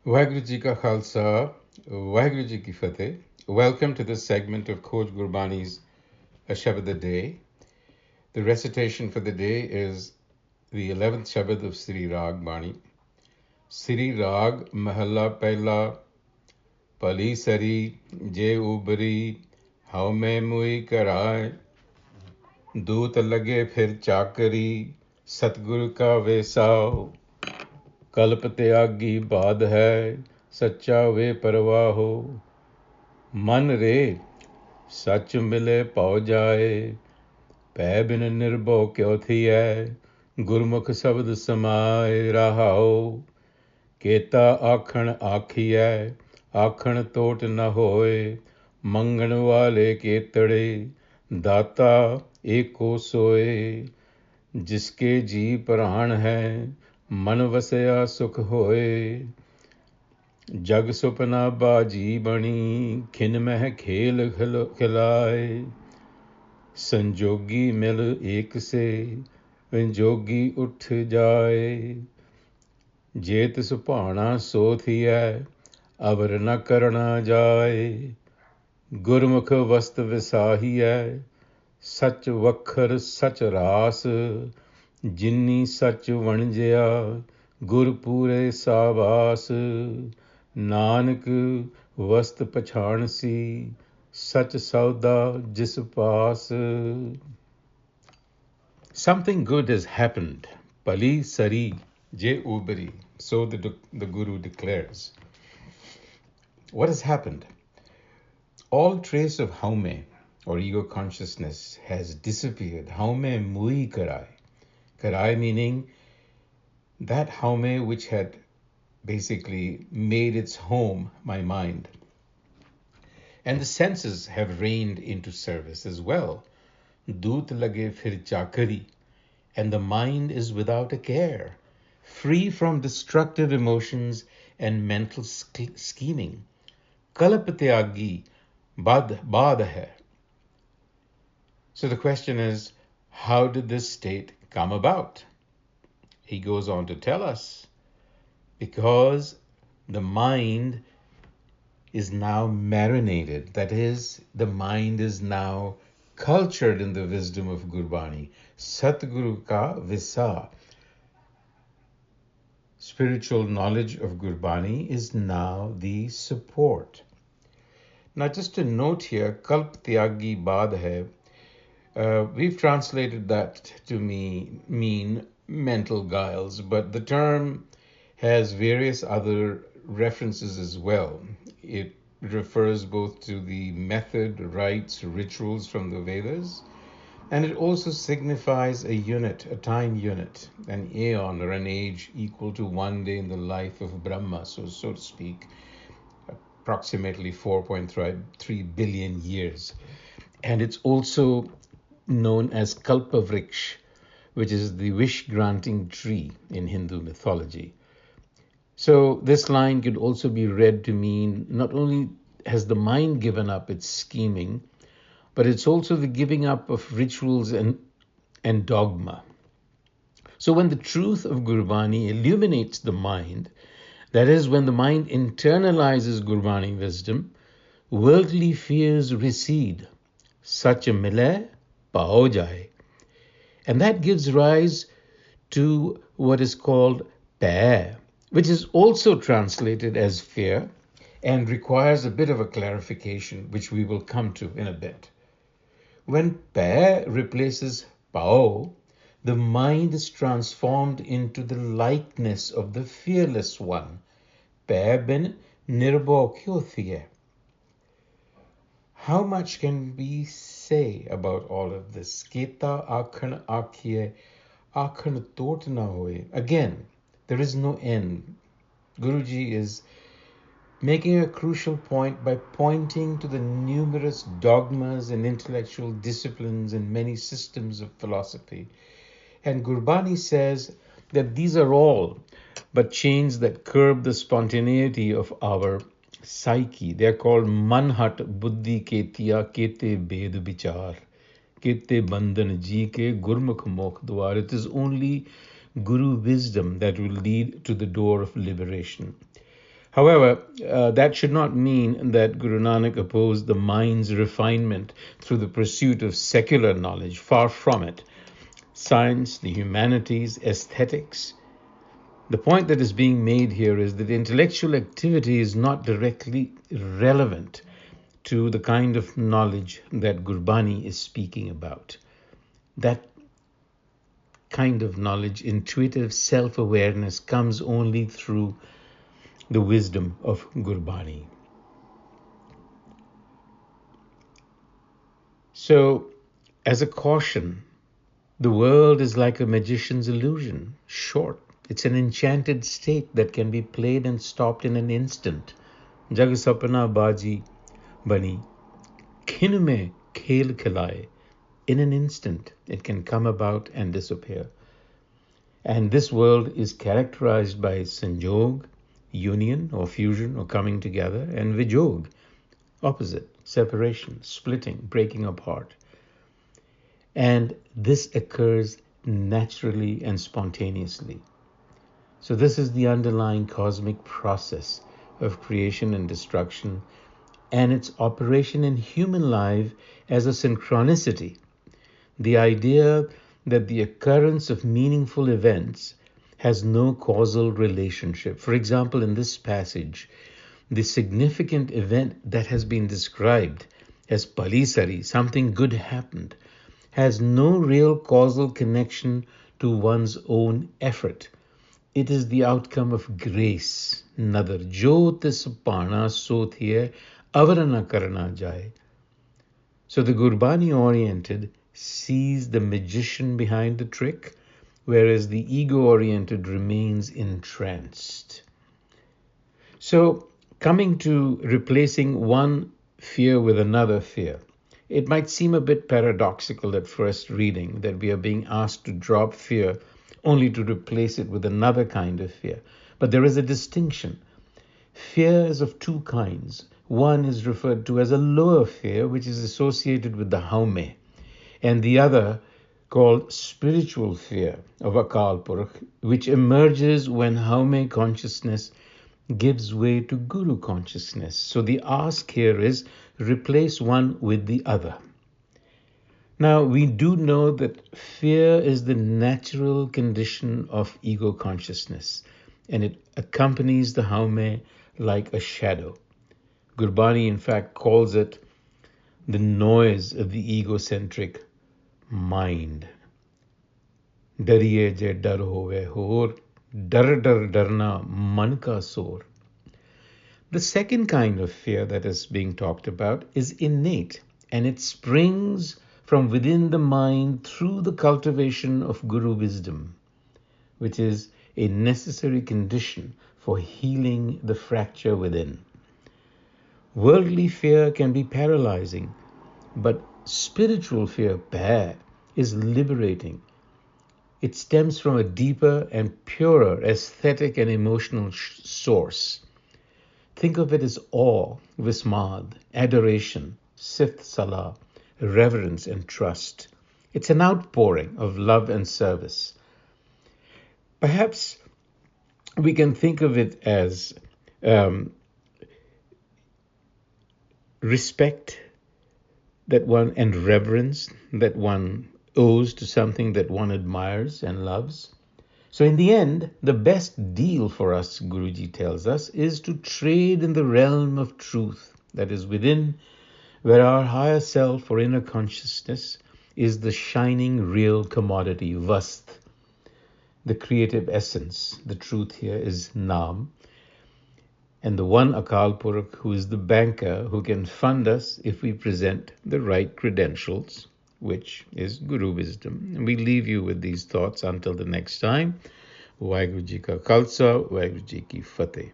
Waheguru Ji Ka Khalsa, Waheguru Ji Ki Fateh. Welcome to this segment of Khoj Gurbani's a-sabad-a-day. The recitation for the day is the 11th Shabad of Sri Rag Bani. Sri Rag Mahalla Pehla, Bhali Sari, Ubari, haume mui karai, दूत लगे फिर चाकरी सतगुरु का वेसाओ कल्प त्यागी बाध है सच्चा वे परवाहो मन रे सच मिले पाओ जाए पै बिन निर्भो क्यों थी है गुरमुख शब्द समाए रहाओ केता आखण आखिए आखण तोट न होए मंगण वाले केतड़े दाता एको सोए जिसके जी प्राण है मन वसया सुख होए जग सुपना बाजी बनी खिन मह खेल खिलाए संजोगी मिल एक से जोगी उठ जाए जेत सुभाना सो थियै अवर न करना जाए गुरमुख वस्त विसाहियै सच वखर सच रास जिन्नी सच वणजिया गुर पूरे सावास नानक वस्त पछाणसी सच सौदा जिस पास. Something good has happened. Bhali Sari, Ubari. So the Guru declares. What has happened? All trace of haume, or ego consciousness, has disappeared. Haume mui karai. Karai meaning that haume which had basically made its home, my mind. And the senses have reigned into service as well. Doot lage fir chakari. And the mind is without a care, free from destructive emotions and mental scheming. Kalp tyagi bad hai. So the question is, how did this state come about? He goes on to tell us, because the mind is now marinated. That is, the mind is now cultured in the wisdom of Gurbani. Satguru ka visa. Spiritual knowledge of Gurbani is now the support. Now, just a note here, kalp tyagi baad hai. We've translated that to mean mental guiles, but the term has various other references as well. It refers both to the method, rites, rituals from the Vedas, and it also signifies a unit, a time unit, an aeon or an age equal to one day in the life of Brahma, so to speak, approximately 4.3 billion years. And it's also known as Kalpavriksha, which is the wish-granting tree in Hindu mythology. So this line could also be read to mean not only has the mind given up its scheming, but it's also the giving up of rituals and dogma. So when the truth of Gurbani illuminates the mind, that is, when the mind internalizes Gurbani wisdom, worldly fears recede. Sach mile pao jaye. And that gives rise to what is called pa, which is also translated as fear and requires a bit of a clarification, which we will come to in a bit. When pa replaces pao, the mind is transformed into the likeness of the fearless one. Pa bin nirbho kyo thiye. How much can we say about all of this? Keta akhan akhiye, akhan tot na hoye. Again, there is no end. Guruji is making a crucial point by pointing to the numerous dogmas and intellectual disciplines and many systems of philosophy. And Gurbani says that these are all but chains that curb the spontaneity of our psyche. They are called manhat buddhi ketiya kete bed vichar. Kete bandhan ji ke gurmukh mokh dwar. It is only Guru wisdom that will lead to the door of liberation. However, that should not mean that Guru Nanak opposed the mind's refinement through the pursuit of secular knowledge. Far from it. Science, the humanities, aesthetics. The point that is being made here is that intellectual activity is not directly relevant to the kind of knowledge that Gurbani is speaking about. That kind of knowledge, intuitive self-awareness, comes only through the wisdom of Gurbani. So, as a caution, the world is like a magician's illusion, short. It's an enchanted state that can be played and stopped in an instant. Jag sapna baji bani, khin mein khel khilaye. In an instant, it can come about and disappear. And this world is characterized by sanjog, union or fusion or coming together, and vijog, opposite, separation, splitting, breaking apart. And this occurs naturally and spontaneously. So this is the underlying cosmic process of creation and destruction, and its operation in human life as a synchronicity. The idea that the occurrence of meaningful events has no causal relationship. For example, in this passage, the significant event that has been described as Bhali Sari, something good happened, has no real causal connection to one's own effort. It is the outcome of grace. Nadar jo tis pana so thiye avar na karna jaye. So the Gurbani-oriented sees the magician behind the trick, whereas the ego-oriented remains entranced. So, coming to replacing one fear with another fear, it might seem a bit paradoxical at first reading that we are being asked to drop fear only to replace it with another kind of fear. But there is a distinction. Fear is of two kinds. One is referred to as a lower fear, which is associated with the haume, and the other called spiritual fear of Akal Purukh, which emerges when haume consciousness gives way to Guru consciousness. So the ask here is replace one with the other. Now, we do know that fear is the natural condition of ego consciousness, and it accompanies the haume like a shadow. Gurbani, in fact, calls it the noise of the egocentric mind. Dariye je dar hove hor, dar dar darna man ka sor. The second kind of fear that is being talked about is innate, and it springs from within the mind through the cultivation of Guru wisdom, which is a necessary condition for healing the fracture within. Worldly fear can be paralyzing, but spiritual fear, is liberating. It stems from a deeper and purer aesthetic and emotional source. Think of it as awe, vismad, adoration, sith salah, reverence and trust. It's an outpouring of love and service. Perhaps we can think of it as respect that one and reverence that one owes to something that one admires and loves. So in the end, the best deal for us, Guruji tells us, is to trade in the realm of truth that is within, where our higher self or inner consciousness is the shining real commodity, vast. The creative essence, the truth here is Naam, and the one Akal Purukh who is the banker who can fund us if we present the right credentials, which is Guru wisdom. And we leave you with these thoughts until the next time. Waheguru Ji Ka Khalsa, Waheguru Ji Ki Fateh.